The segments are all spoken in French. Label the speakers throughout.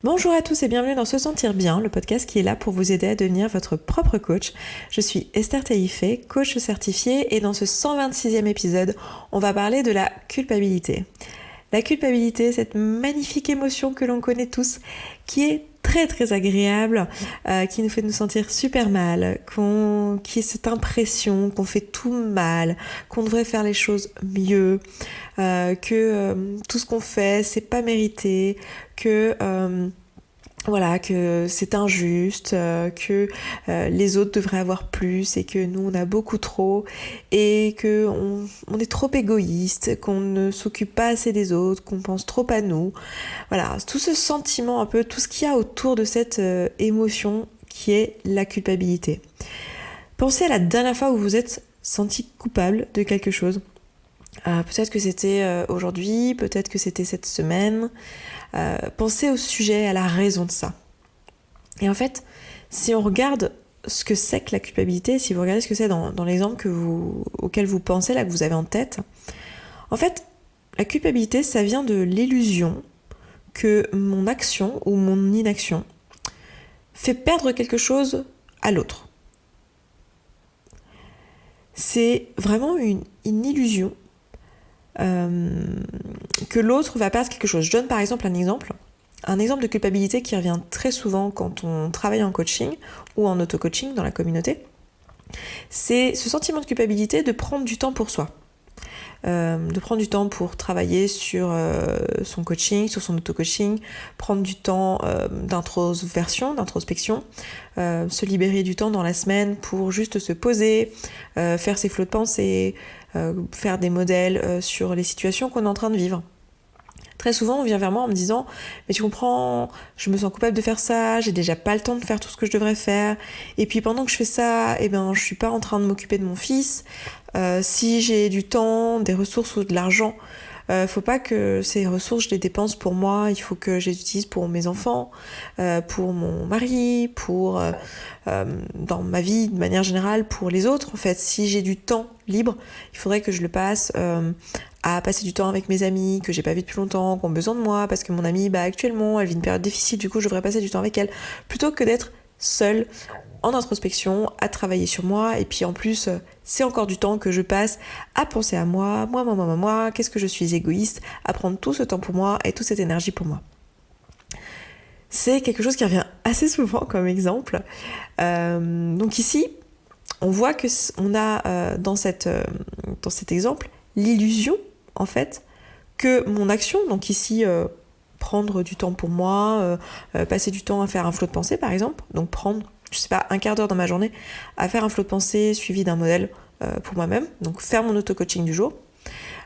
Speaker 1: Bonjour à tous et bienvenue dans Se Sentir Bien, le podcast qui est là pour vous aider à devenir votre propre coach. Je suis Esther Taïfé, coach certifiée, et dans ce 126e épisode, on va parler de la culpabilité. La culpabilité, cette magnifique émotion que l'on connaît tous, qui est très agréable, qui nous fait nous sentir super mal, qui est cette impression qu'on fait tout mal, qu'on devrait faire les choses mieux, que tout ce qu'on fait, c'est pas mérité, que c'est injuste, que les autres devraient avoir plus et que nous on a beaucoup trop et que on est trop égoïste, qu'on ne s'occupe pas assez des autres, qu'on pense trop à nous. Voilà, tout ce sentiment un peu, tout ce qu'il y a autour de cette émotion qui est la culpabilité. Pensez à la dernière fois où vous vous êtes senti coupable de quelque chose. Peut-être que c'était aujourd'hui, peut-être que c'était cette semaine. Pensez au sujet, à la raison de ça. Et en fait, si on regarde ce que c'est que la culpabilité, si vous regardez ce que c'est dans l'exemple auquel vous pensez, là, que vous avez en tête, en fait, la culpabilité, ça vient de l'illusion que mon action ou mon inaction fait perdre quelque chose à l'autre. C'est vraiment une illusion que l'autre va perdre quelque chose. Je donne par exemple un exemple de culpabilité qui revient très souvent quand on travaille en coaching ou en auto-coaching dans la communauté. C'est ce sentiment de culpabilité de prendre du temps pour soi. De prendre du temps pour travailler sur son coaching, sur son auto-coaching, prendre du temps d'introspection, se libérer du temps dans la semaine pour juste se poser, faire ses flots de pensée, faire des modèles sur les situations qu'on est en train de vivre. Très souvent, on vient vers moi en me disant « Mais tu comprends, je me sens coupable de faire ça, j'ai déjà pas le temps de faire tout ce que je devrais faire. Et puis pendant que je fais ça, je suis pas en train de m'occuper de mon fils. Si j'ai du temps, des ressources ou de l'argent, faut pas que ces ressources, je les dépense pour moi. Il faut que je les utilise pour mes enfants, pour mon mari, dans ma vie de manière générale, pour les autres. En fait, si j'ai du temps libre, il faudrait que je le passe à passer du temps avec mes amis que j'ai pas vu depuis longtemps, qui ont besoin de moi, parce que mon amie, actuellement, elle vit une période difficile, du coup, je devrais passer du temps avec elle, plutôt que d'être seule, en introspection, à travailler sur moi. Et puis en plus, c'est encore du temps que je passe à penser à moi, qu'est-ce que je suis égoïste, à prendre tout ce temps pour moi et toute cette énergie pour moi. C'est quelque chose qui revient assez souvent comme exemple. Donc ici, on voit que on a dans cet exemple l'illusion, en fait, que mon action, donc ici prendre du temps pour moi, passer du temps à faire un flot de pensée par exemple, donc prendre, je sais pas, un quart d'heure dans ma journée à faire un flot de pensée suivi d'un modèle pour moi-même, donc faire mon auto-coaching du jour,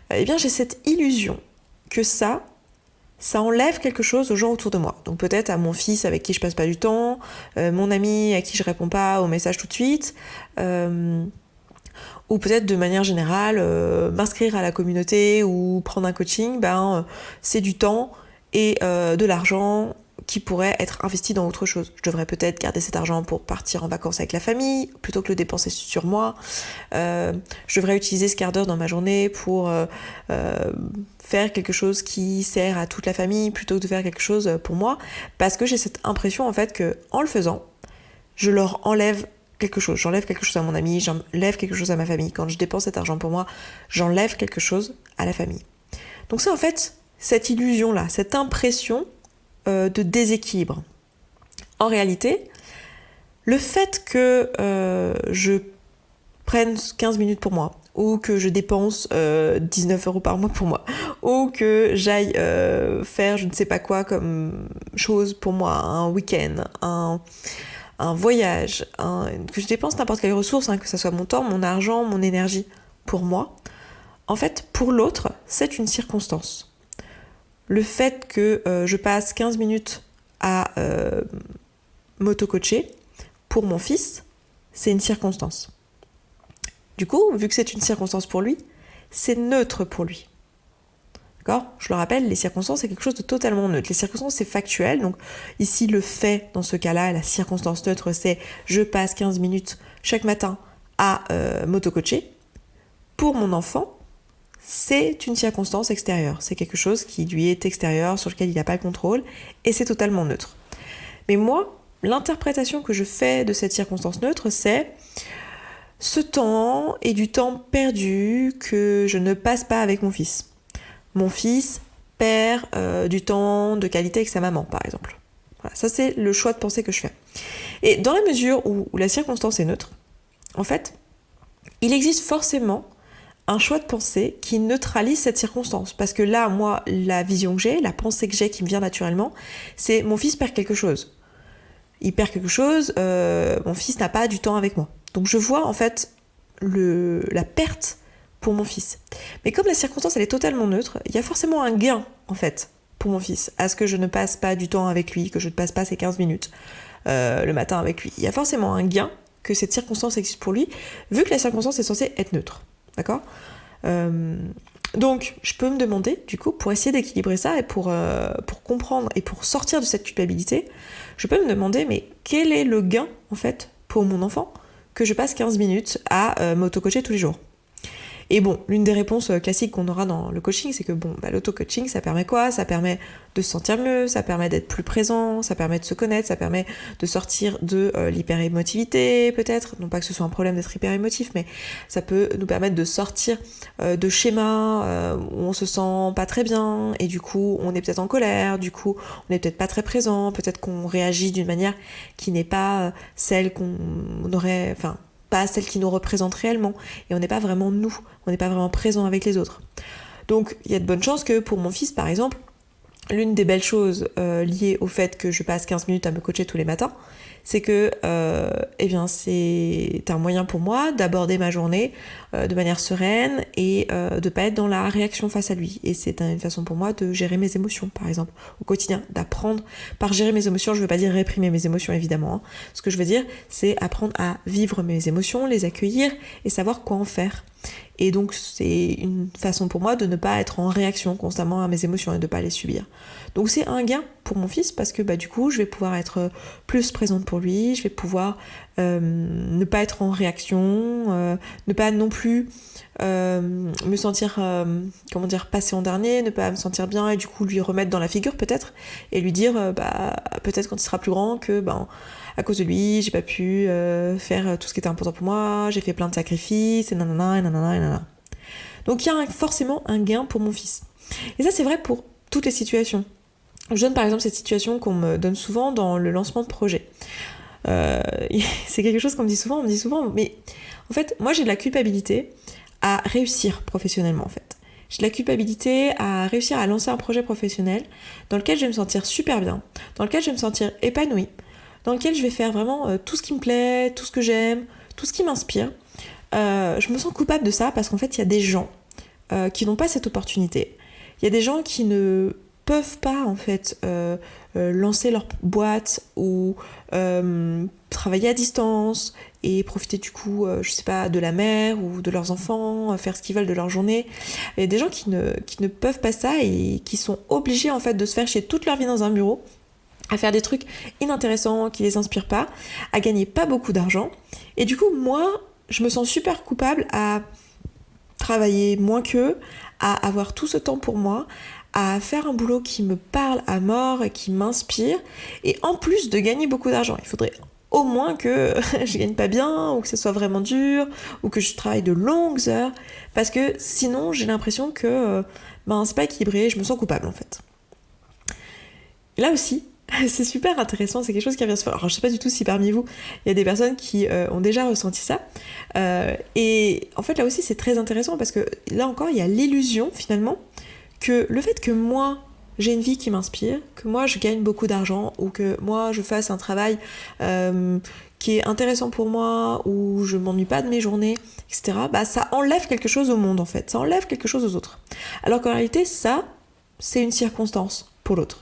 Speaker 1: eh bien j'ai cette illusion que ça enlève quelque chose aux gens autour de moi. Donc peut-être à mon fils avec qui je passe pas du temps, mon ami à qui je réponds pas aux messages tout de suite, ou peut-être de manière générale, m'inscrire à la communauté ou prendre un coaching, c'est du temps et de l'argent qui pourrait être investi dans autre chose. Je devrais peut-être garder cet argent pour partir en vacances avec la famille, plutôt que le dépenser sur moi. Je devrais utiliser ce quart d'heure dans ma journée pour faire quelque chose qui sert à toute la famille, plutôt que de faire quelque chose pour moi, parce que j'ai cette impression en fait que en le faisant, je leur enlève quelque chose. J'enlève quelque chose à mon ami, j'enlève quelque chose à ma famille. Quand je dépense cet argent pour moi, j'enlève quelque chose à la famille. Donc c'est en fait cette illusion-là, cette impression de déséquilibre. En réalité, le fait que je prenne 15 minutes pour moi, ou que je dépense 19 € par mois pour moi, ou que j'aille faire je ne sais pas quoi comme chose pour moi, un week-end, un voyage, que je dépense n'importe quelle ressource, que ce soit mon temps, mon argent, mon énergie pour moi, en fait, pour l'autre, c'est une circonstance. Le fait que je passe 15 minutes à m'auto-coacher pour mon fils, c'est une circonstance. Du coup, vu que c'est une circonstance pour lui, c'est neutre pour lui. D'accord ? Je le rappelle, les circonstances, c'est quelque chose de totalement neutre. Les circonstances, c'est factuel. Donc ici, le fait, dans ce cas-là, la circonstance neutre, c'est je passe 15 minutes chaque matin à m'auto-coacher. Pour mon enfant, c'est une circonstance extérieure. C'est quelque chose qui lui est extérieur, sur lequel il n'a pas le contrôle, et c'est totalement neutre. Mais moi, l'interprétation que je fais de cette circonstance neutre, c'est ce temps est du temps perdu que je ne passe pas avec mon fils. Mon fils perd du temps de qualité avec sa maman, par exemple. Voilà, ça, c'est le choix de pensée que je fais. Et dans la mesure où la circonstance est neutre, en fait, il existe forcément un choix de pensée qui neutralise cette circonstance. Parce que là, moi, la vision que j'ai, la pensée que j'ai qui me vient naturellement, c'est mon fils perd quelque chose. Il perd quelque chose, mon fils n'a pas du temps avec moi. Donc je vois en fait la perte pour mon fils. Mais comme la circonstance elle est totalement neutre, il y a forcément un gain en fait pour mon fils à ce que je ne passe pas du temps avec lui, que je ne passe pas ces 15 minutes le matin avec lui. Il y a forcément un gain que cette circonstance existe pour lui, vu que la circonstance est censée être neutre. D'accord ? Donc, je peux me demander, du coup, pour essayer d'équilibrer ça et pour comprendre et pour sortir de cette culpabilité, je peux me demander, mais quel est le gain, en fait, pour mon enfant, que je passe 15 minutes à m'auto-coacher tous les jours ? Et bon, l'une des réponses classiques qu'on aura dans le coaching, c'est que l'auto-coaching, ça permet quoi ? Ça permet de se sentir mieux, ça permet d'être plus présent, ça permet de se connaître, ça permet de sortir de l'hyper-émotivité, peut-être. Non pas que ce soit un problème d'être hyper-émotif, mais ça peut nous permettre de sortir de schémas où on se sent pas très bien, et du coup, on est peut-être en colère, du coup, on est peut-être pas très présent, peut-être qu'on réagit d'une manière qui n'est pas celle qu'on aurait... Enfin, pas celle qui nous représente réellement, et on n'est pas vraiment nous, on n'est pas vraiment présent avec les autres. Donc il y a de bonnes chances que pour mon fils par exemple, l'une des belles choses liées au fait que je passe 15 minutes à me coacher tous les matins, c'est que c'est un moyen pour moi d'aborder ma journée de manière sereine et de pas être dans la réaction face à lui. Et c'est une façon pour moi de gérer mes émotions, par exemple, au quotidien, d'apprendre. Par gérer mes émotions, je veux pas dire réprimer mes émotions, évidemment. Hein. Ce que je veux dire, c'est apprendre à vivre mes émotions, les accueillir et savoir quoi en faire. Et donc c'est une façon pour moi de ne pas être en réaction constamment à mes émotions et de ne pas les subir. Donc c'est un gain pour mon fils parce que du coup je vais pouvoir être plus présente pour lui, je vais pouvoir ne pas être en réaction, ne pas non plus me sentir passer en dernier, ne pas me sentir bien et du coup lui remettre dans la figure peut-être et lui dire peut-être quand il sera plus grand que à cause de lui, j'ai pas pu faire tout ce qui était important pour moi, j'ai fait plein de sacrifices, et nanana, et nanana, et nanana. Donc il y a forcément un gain pour mon fils. Et ça, c'est vrai pour toutes les situations. Je donne par exemple cette situation qu'on me donne souvent dans le lancement de projet. C'est quelque chose qu'on me dit souvent, mais en fait, moi j'ai de la culpabilité à réussir professionnellement en fait. J'ai de la culpabilité à réussir à lancer un projet professionnel dans lequel je vais me sentir super bien, dans lequel je vais me sentir épanouie, dans lequel je vais faire vraiment tout ce qui me plaît, tout ce que j'aime, tout ce qui m'inspire. Je me sens coupable de ça parce qu'en fait, il y a des gens qui n'ont pas cette opportunité. Il y a des gens qui ne peuvent pas en fait lancer leur boîte ou travailler à distance et profiter du coup, de la mer ou de leurs enfants, faire ce qu'ils veulent de leur journée. Il y a des gens qui ne peuvent pas ça et qui sont obligés en fait de se faire chier toute leur vie dans un bureau à faire des trucs inintéressants qui les inspirent pas, à gagner pas beaucoup d'argent. Et du coup, moi, je me sens super coupable à travailler moins qu'eux, à avoir tout ce temps pour moi, à faire un boulot qui me parle à mort et qui m'inspire, et en plus de gagner beaucoup d'argent. Il faudrait au moins que je gagne pas bien, ou que ce soit vraiment dur, ou que je travaille de longues heures, parce que sinon j'ai l'impression que c'est pas équilibré, je me sens coupable en fait. Là aussi, c'est super intéressant, c'est quelque chose qui revient souvent. Alors je sais pas du tout si parmi vous, il y a des personnes qui ont déjà ressenti ça. Et en fait là aussi c'est très intéressant parce que là encore il y a l'illusion finalement que le fait que moi j'ai une vie qui m'inspire, que moi je gagne beaucoup d'argent ou que moi je fasse un travail qui est intéressant pour moi, ou je m'ennuie pas de mes journées, etc. Ça enlève quelque chose au monde en fait, ça enlève quelque chose aux autres. Alors qu'en réalité ça, c'est une circonstance pour l'autre.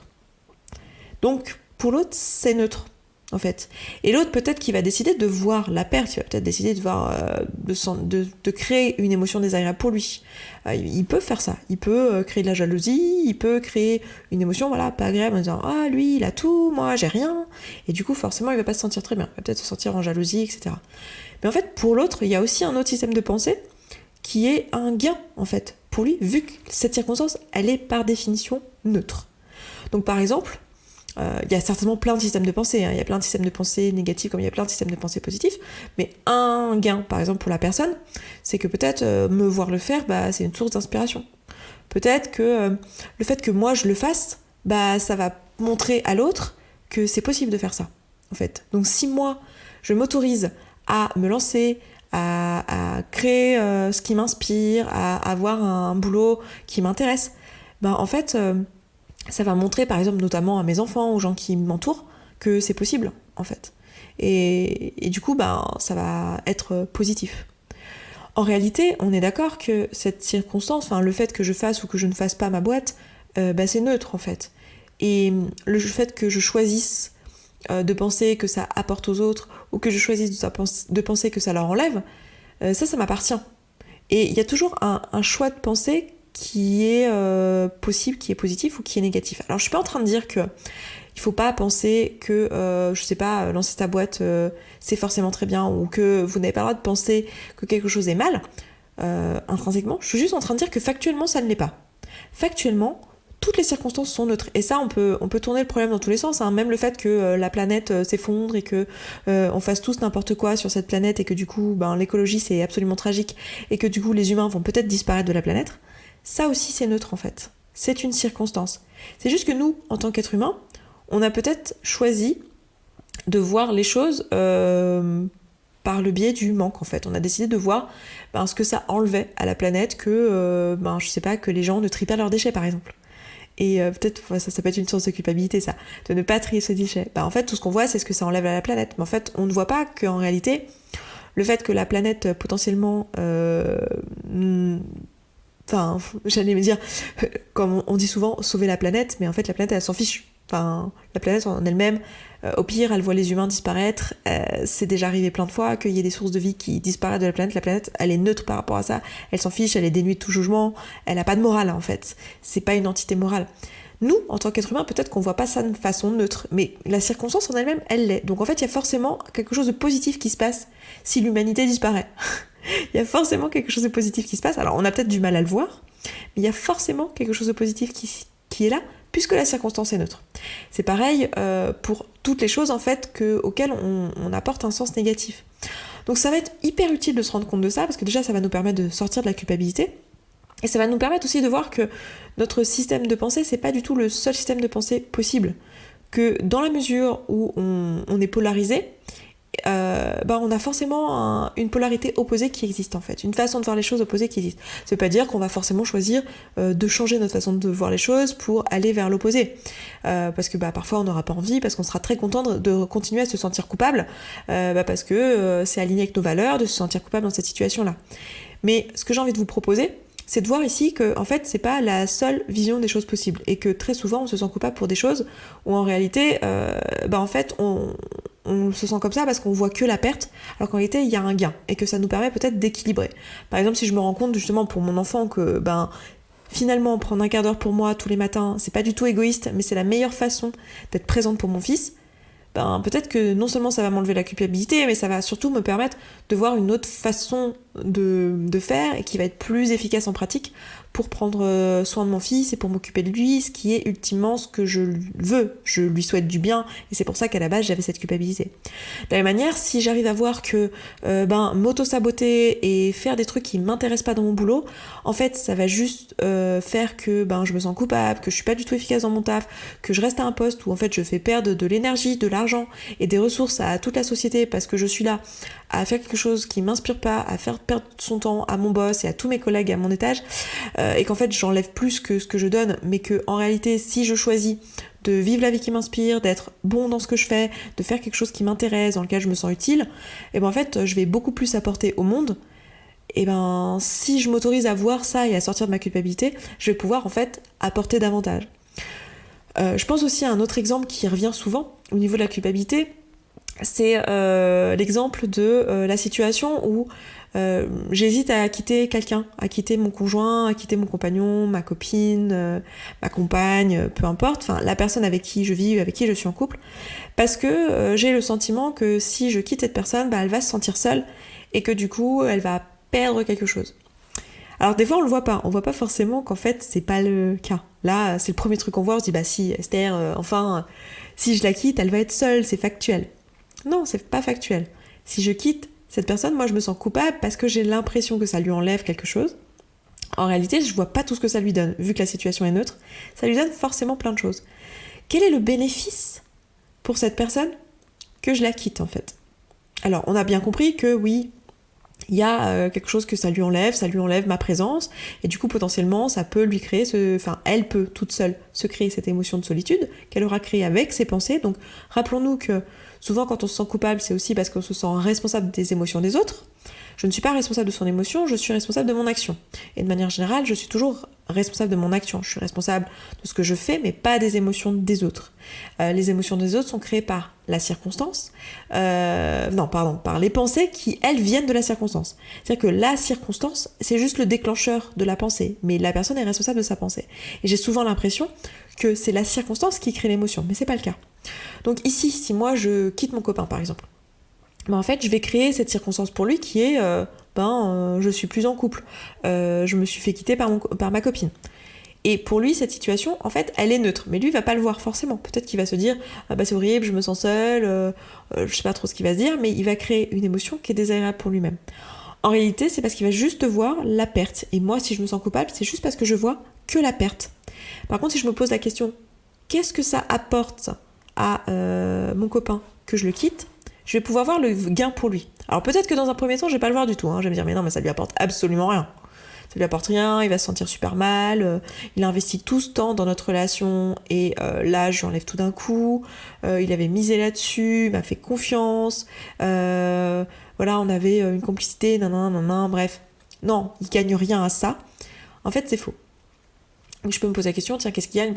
Speaker 1: Donc, pour l'autre, c'est neutre, en fait. Et l'autre, peut-être qu'il va décider de voir la perte, il va peut-être décider de voir, de créer une émotion désagréable pour lui. Il peut faire ça. Il peut créer de la jalousie, il peut créer une émotion, pas agréable, en disant « Ah, lui, il a tout, moi, j'ai rien. » Et du coup, forcément, il va pas se sentir très bien. Il va peut-être se sentir en jalousie, etc. Mais en fait, pour l'autre, il y a aussi un autre système de pensée qui est un gain, en fait, pour lui, vu que cette circonstance, elle est par définition neutre. Donc par exemple, il y a certainement plein de systèmes de pensée, il y a plein de systèmes de pensée négatifs comme il y a plein de systèmes de pensée positifs, mais un gain, par exemple, pour la personne, c'est que peut-être me voir le faire, c'est une source d'inspiration. Peut-être que le fait que moi je le fasse, ça va montrer à l'autre que c'est possible de faire ça, en fait. Donc si moi, je m'autorise à me lancer, à créer ce qui m'inspire, à avoir un boulot qui m'intéresse, en fait, ça va montrer, par exemple, notamment à mes enfants, aux gens qui m'entourent, que c'est possible, en fait. Et du coup, ça va être positif. En réalité, on est d'accord que cette circonstance, le fait que je fasse ou que je ne fasse pas ma boîte, c'est neutre, en fait. Et le fait que je choisisse de penser que ça apporte aux autres ou que je choisisse de penser que ça leur enlève, ça m'appartient. Et il y a toujours un choix de pensée qui est possible, qui est positif ou qui est négatif. Alors je suis pas en train de dire que il faut pas penser que, je sais pas, lancer ta boîte c'est forcément très bien ou que vous n'avez pas le droit de penser que quelque chose est mal intrinsèquement. Je suis juste en train de dire que factuellement ça ne l'est pas. Factuellement, toutes les circonstances sont neutres. Et ça, on peut tourner le problème dans tous les sens. Même le fait que la planète s'effondre et que on fasse tous n'importe quoi sur cette planète et que du coup, l'écologie c'est absolument tragique et que du coup les humains vont peut-être disparaître de la planète. Ça aussi c'est neutre en fait. C'est une circonstance. C'est juste que nous, en tant qu'êtres humains, on a peut-être choisi de voir les choses par le biais du manque en fait. On a décidé de voir ce que ça enlevait à la planète que, je sais pas, que les gens ne trient pas leurs déchets par exemple. Et peut-être, ça peut être une source de culpabilité ça, de ne pas trier ses déchets. En fait, tout ce qu'on voit, c'est ce que ça enlève à la planète. Mais en fait, on ne voit pas qu'en réalité, le fait que la planète potentiellement... j'allais me dire, comme on dit souvent, sauver la planète, mais en fait la planète elle s'en fiche. La planète en elle-même, au pire elle voit les humains disparaître, c'est déjà arrivé plein de fois qu'il y ait des sources de vie qui disparaissent de la planète elle est neutre par rapport à ça, elle s'en fiche, elle est dénuée de tout jugement, elle a pas de morale en fait, c'est pas une entité morale. Nous, en tant qu'être humain, peut-être qu'on voit pas ça de façon neutre, mais la circonstance en elle-même, elle l'est. Donc en fait, il y a forcément quelque chose de positif qui se passe si l'humanité disparaît. Il y a forcément quelque chose de positif qui se passe. Alors on a peut-être du mal à le voir, mais il y a forcément quelque chose de positif qui est là, puisque la circonstance est neutre. C'est pareil pour toutes les choses en fait auxquelles on apporte un sens négatif. Donc ça va être hyper utile de se rendre compte de ça, parce que déjà ça va nous permettre de sortir de la culpabilité, et ça va nous permettre aussi de voir que notre système de pensée, c'est pas du tout le seul système de pensée possible. Que dans la mesure où on est polarisé, on a forcément une polarité opposée qui existe en fait, une façon de voir les choses opposée qui existe. Ça veut pas dire qu'on va forcément choisir de changer notre façon de voir les choses pour aller vers l'opposé, parce que parfois on n'aura pas envie, parce qu'on sera très content de continuer à se sentir coupable, parce que c'est aligné avec nos valeurs de se sentir coupable dans cette situation-là. Mais ce que j'ai envie de vous proposer, c'est de voir ici que en fait c'est pas la seule vision des choses possibles et que très souvent on se sent coupable pour des choses où en réalité en fait on se sent comme ça parce qu'on voit que la perte, alors qu'en réalité il y a un gain et que ça nous permet peut-être d'équilibrer. Par exemple, si je me rends compte justement pour mon enfant que finalement prendre un quart d'heure pour moi tous les matins, c'est pas du tout égoïste, mais c'est la meilleure façon d'être présente pour mon fils, peut-être que non seulement ça va m'enlever la culpabilité, mais ça va surtout me permettre de voir une autre façon de faire et qui va être plus efficace en pratique pour prendre soin de mon fils et pour m'occuper de lui, ce qui est ultimement ce que je veux. Je lui souhaite du bien et c'est pour ça qu'à la base j'avais cette culpabilité. De la même manière, si j'arrive à voir que m'auto-saboter et faire des trucs qui m'intéressent pas dans mon boulot, en fait ça va juste faire que je me sens coupable, que je suis pas du tout efficace dans mon taf, que je reste à un poste où en fait je fais perdre de l'énergie, de l'argent et des ressources à toute la société parce que je suis là à faire quelque chose qui m'inspire pas, à faire perdre son temps à mon boss et à tous mes collègues à mon étage, et qu'en fait j'enlève plus que ce que je donne, mais que en réalité si je choisis de vivre la vie qui m'inspire, d'être bon dans ce que je fais, de faire quelque chose qui m'intéresse, dans lequel je me sens utile, et en fait je vais beaucoup plus apporter au monde. Et si je m'autorise à voir ça et à sortir de ma culpabilité, je vais pouvoir en fait apporter davantage. Je pense aussi à un autre exemple qui revient souvent au niveau de la culpabilité, c'est l'exemple de la situation où j'hésite à quitter quelqu'un, à quitter mon conjoint, à quitter mon compagnon, ma copine, ma compagne, peu importe, la personne avec qui je vis, avec qui je suis en couple, parce que j'ai le sentiment que si je quitte cette personne, elle va se sentir seule et que du coup elle va perdre quelque chose. Alors des fois on le voit pas, on voit pas forcément qu'en fait c'est pas le cas. Là c'est le premier truc qu'on voit, on se dit bah si Esther, enfin si je la quitte elle va être seule, c'est factuel. Non, c'est pas factuel. Si je quitte cette personne, moi je me sens coupable parce que j'ai l'impression que ça lui enlève quelque chose. En réalité je vois pas tout ce que ça lui donne, vu que la situation est neutre, ça lui donne forcément plein de choses. Quel est le bénéfice pour cette personne que je la quitte en fait? Alors on a bien compris que oui, il y a quelque chose que ça lui enlève ma présence, et du coup potentiellement ça peut lui créer elle peut toute seule se créer cette émotion de solitude qu'elle aura créée avec ses pensées. Donc rappelons-nous que souvent quand on se sent coupable, c'est aussi parce qu'on se sent responsable des émotions des autres. Je ne suis pas responsable de son émotion, je suis responsable de mon action. Et de manière générale, je suis toujours responsable de mon action. Je suis responsable de ce que je fais, mais pas des émotions des autres. Les émotions des autres sont créées par la circonstance, par les pensées qui, elles, viennent de la circonstance. C'est-à-dire que la circonstance, c'est juste le déclencheur de la pensée, mais la personne est responsable de sa pensée. Et j'ai souvent l'impression que c'est la circonstance qui crée l'émotion, mais c'est pas le cas. Donc ici, si moi je quitte mon copain, par exemple, en fait, je vais créer cette circonstance pour lui qui est, je suis plus en couple, je me suis fait quitter par ma copine. Et pour lui, cette situation, en fait, elle est neutre. Mais lui, il va pas le voir forcément. Peut-être qu'il va se dire, c'est horrible, je me sens seul, je sais pas trop ce qu'il va se dire, mais il va créer une émotion qui est désagréable pour lui-même. En réalité, c'est parce qu'il va juste voir la perte. Et moi, si je me sens coupable, c'est juste parce que je vois que la perte. Par contre, si je me pose la question, qu'est-ce que ça apporte à mon copain que je le quitte, je vais pouvoir voir le gain pour lui. Alors peut-être que dans un premier temps, je vais pas le voir du tout. Je vais me dire, mais non, mais ça lui apporte absolument rien. Ça lui apporte rien, il va se sentir super mal, il a investi tout ce temps dans notre relation, et là, je lui enlève tout d'un coup, il avait misé là-dessus, il m'a fait confiance, on avait une complicité, bref. Non, il gagne rien à ça. En fait, c'est faux. Donc je peux me poser la question, tiens, qu'est-ce qu'il gagne ?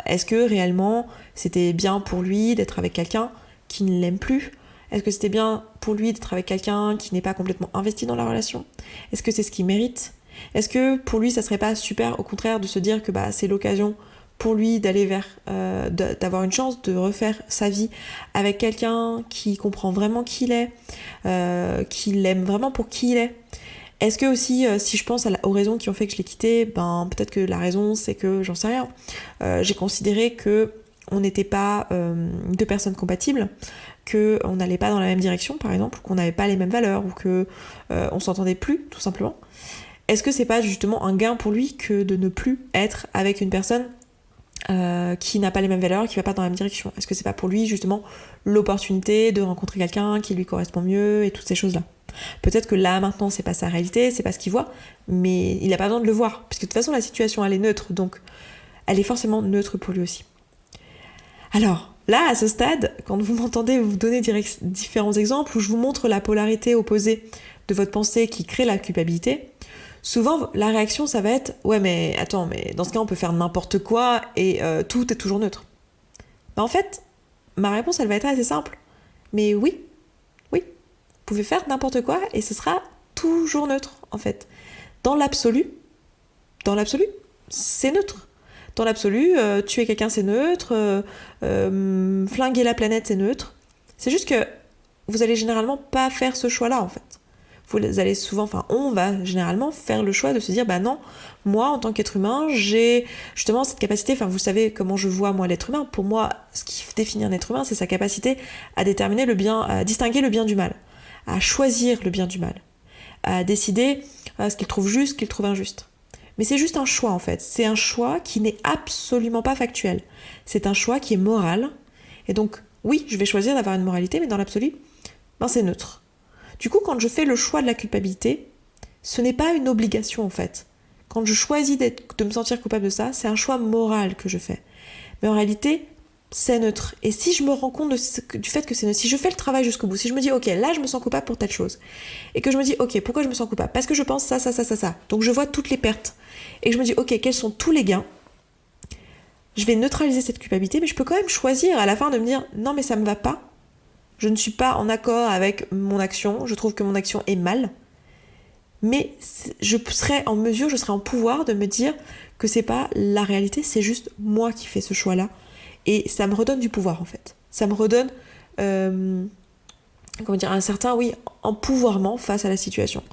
Speaker 1: Est-ce que réellement, c'était bien pour lui d'être avec quelqu'un qui ne l'aime plus ? Est-ce que c'était bien pour lui d'être avec quelqu'un qui n'est pas complètement investi dans la relation ? Est-ce que c'est ce qu'il mérite ? Est-ce que pour lui, ça serait pas super, au contraire, de se dire que c'est l'occasion pour lui d'aller d'avoir une chance de refaire sa vie avec quelqu'un qui comprend vraiment qui il est, qui l'aime vraiment pour qui il est ? Est-ce que aussi, si je pense aux raisons qui ont fait que je l'ai quitté, peut-être que la raison, c'est que, j'en sais rien, j'ai considéré que on n'était pas deux personnes compatibles, qu'on n'allait pas dans la même direction, par exemple, qu'on n'avait pas les mêmes valeurs, ou qu'on s'entendait plus, tout simplement. Est-ce que c'est pas justement un gain pour lui que de ne plus être avec une personne qui n'a pas les mêmes valeurs, qui va pas dans la même direction ? Est-ce que c'est pas pour lui justement l'opportunité de rencontrer quelqu'un qui lui correspond mieux et toutes ces choses-là ? Peut-être que là maintenant c'est pas sa réalité, c'est pas ce qu'il voit, mais il a pas besoin de le voir, puisque de toute façon la situation elle est neutre, donc elle est forcément neutre pour lui aussi. Alors là, à ce stade, quand vous m'entendez vous donner différents exemples où je vous montre la polarité opposée de votre pensée qui crée la culpabilité, souvent la réaction ça va être « Ouais mais attends, mais dans ce cas on peut faire n'importe quoi et tout est toujours neutre ». En fait, ma réponse elle va être assez simple. Mais oui, vous pouvez faire n'importe quoi et ce sera toujours neutre en fait. Dans l'absolu, c'est neutre. Dans l'absolu, tuer quelqu'un c'est neutre, flinguer la planète c'est neutre. C'est juste que vous allez généralement pas faire ce choix-là en fait. Vous allez souvent, on va généralement faire le choix de se dire, non, moi en tant qu'être humain, j'ai justement cette capacité, vous savez comment je vois moi l'être humain. Pour moi, ce qui définit un être humain, c'est sa capacité à déterminer le bien, à distinguer le bien du mal, à choisir le bien du mal, à décider ce qu'il trouve juste, ce qu'il trouve injuste. Mais c'est juste un choix en fait, c'est un choix qui n'est absolument pas factuel. C'est un choix qui est moral, et donc oui, je vais choisir d'avoir une moralité, mais dans l'absolu, c'est neutre. Du coup, quand je fais le choix de la culpabilité, ce n'est pas une obligation en fait. Quand je choisis de me sentir coupable de ça, c'est un choix moral que je fais. Mais en réalité, c'est neutre. Et si je me rends compte du fait que c'est neutre, si je fais le travail jusqu'au bout, si je me dis, ok, là je me sens coupable pour telle chose, et que je me dis, ok, pourquoi je me sens coupable ? Parce que je pense ça. Donc je vois toutes les pertes. Et que je me dis, ok, quels sont tous les gains ? Je vais neutraliser cette culpabilité, mais je peux quand même choisir à la fin de me dire, non mais ça me va pas. Je ne suis pas en accord avec mon action, je trouve que mon action est mal, mais je serai en pouvoir de me dire que c'est pas la réalité, c'est juste moi qui fais ce choix-là, et ça me redonne du pouvoir en fait. Ça me redonne un certain empouvoirment face à la situation.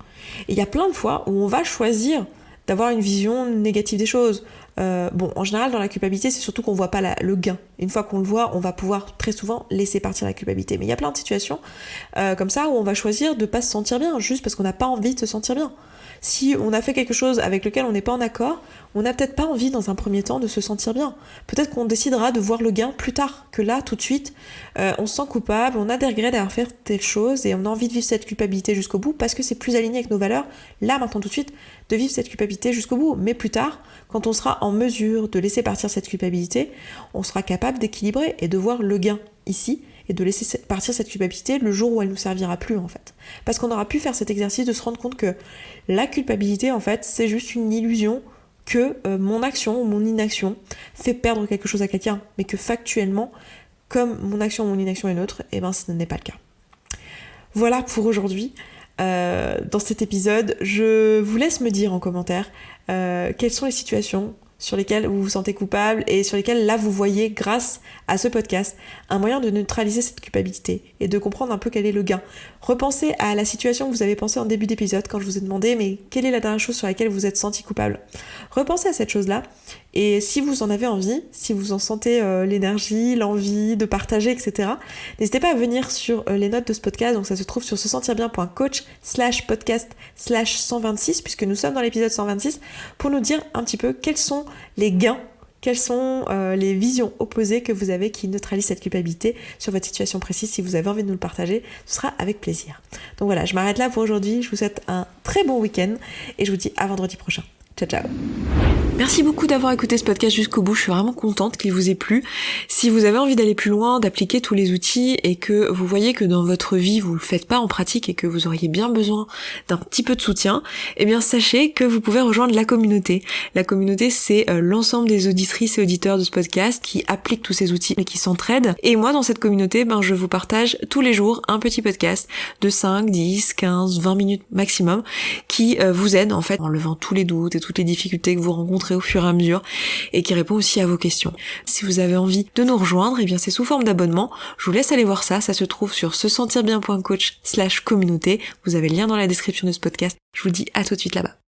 Speaker 1: Et il y a plein de fois où on va choisir d'avoir une vision négative des choses. En général, dans la culpabilité, c'est surtout qu'on voit pas le gain. Une fois qu'on le voit, on va pouvoir très souvent laisser partir la culpabilité. Mais il y a plein de situations comme ça où on va choisir de pas se sentir bien, juste parce qu'on n'a pas envie de se sentir bien. Si on a fait quelque chose avec lequel on n'est pas en accord, on n'a peut-être pas envie dans un premier temps de se sentir bien. Peut-être qu'on décidera de voir le gain plus tard, que là, tout de suite, on se sent coupable, on a des regrets d'avoir fait telle chose et on a envie de vivre cette culpabilité jusqu'au bout parce que c'est plus aligné avec nos valeurs, là, maintenant, tout de suite, de vivre cette culpabilité jusqu'au bout. Mais plus tard, quand on sera en mesure de laisser partir cette culpabilité, on sera capable d'équilibrer et de voir le gain ici et de laisser partir cette culpabilité le jour où elle nous servira plus en fait. Parce qu'on aura pu faire cet exercice de se rendre compte que la culpabilité en fait c'est juste une illusion que mon action ou mon inaction fait perdre quelque chose à quelqu'un, mais que factuellement, comme mon action ou mon inaction est neutre, et ben ce n'est pas le cas. Voilà pour aujourd'hui. Dans cet épisode, je vous laisse me dire en commentaire quelles sont les situations sur lesquelles vous vous sentez coupable et sur lesquelles là vous voyez, grâce à ce podcast, un moyen de neutraliser cette culpabilité et de comprendre un peu quel est le gain. Repensez à la situation que vous avez pensée en début d'épisode quand je vous ai demandé mais quelle est la dernière chose sur laquelle vous êtes senti coupable. Repensez à cette chose-là et si vous en avez envie, si vous en sentez l'énergie, l'envie de partager, etc., n'hésitez pas à venir sur les notes de ce podcast, donc ça se trouve sur sesentirbien.coach/podcast/126 puisque nous sommes dans l'épisode 126 pour nous dire un petit peu quels sont les gains, quelles sont les visions opposées que vous avez qui neutralisent cette culpabilité sur votre situation précise. Si vous avez envie de nous le partager, ce sera avec plaisir. Donc voilà, je m'arrête là pour aujourd'hui. Je vous souhaite un très bon week-end et je vous dis à vendredi prochain. Ciao, ciao. Merci beaucoup d'avoir écouté ce podcast jusqu'au bout, je suis vraiment contente qu'il vous ait plu. Si vous avez envie d'aller plus loin, d'appliquer tous les outils et que vous voyez que dans votre vie vous le faites pas en pratique et que vous auriez bien besoin d'un petit peu de soutien, eh bien sachez que vous pouvez rejoindre la communauté. La communauté c'est l'ensemble des auditrices et auditeurs de ce podcast qui appliquent tous ces outils et qui s'entraident. Et moi dans cette communauté, je vous partage tous les jours un petit podcast de 5, 10, 15, 20 minutes maximum qui vous aide en fait en levant tous les doutes et toutes les difficultés que vous rencontrez au fur et à mesure et qui répond aussi à vos questions. Si vous avez envie de nous rejoindre, eh bien c'est sous forme d'abonnement. Je vous laisse aller voir ça se trouve sur sesentirbien.coach/communauté. Vous avez le lien dans la description de ce podcast. Je vous dis à tout de suite là-bas.